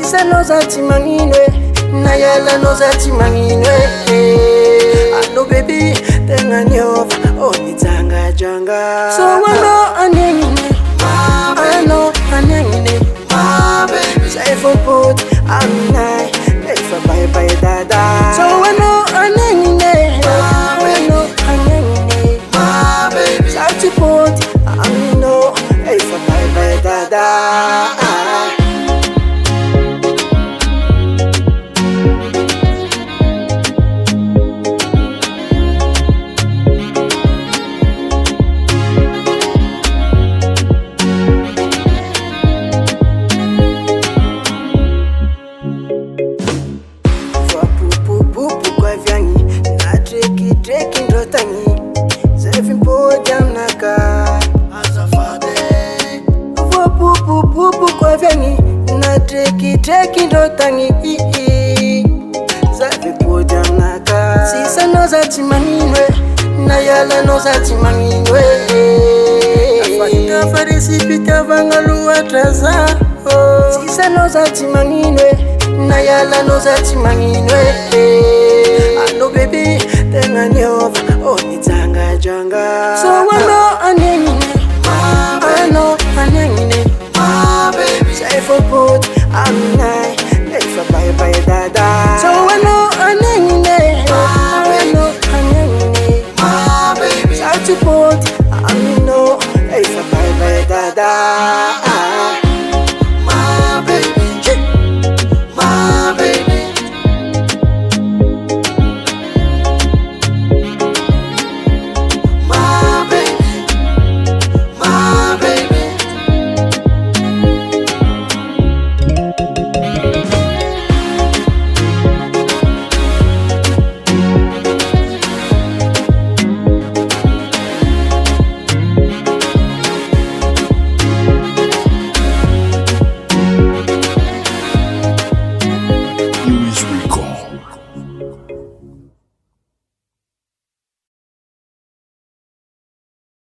Sisa nozati manginwe Nayala nozati manginwe Ano baby Tenga nyofa Onitanga janga So wano anengine Ano anengine Say for put Aminai Make for bye bye dada So wano anengine Ano anengine Say for put Amino Hey for bye bye dada Treki ndo tangi Zavi poja mnaka Sisa nozati manginwe Nayala nozati manginwe Nafaita farisi pita vangalu atraza Sisa nozati manginwe Nayala nozati manginwe Ano baby tenga nyofa Onitanga janga So wano anengine Ano anengine Say for put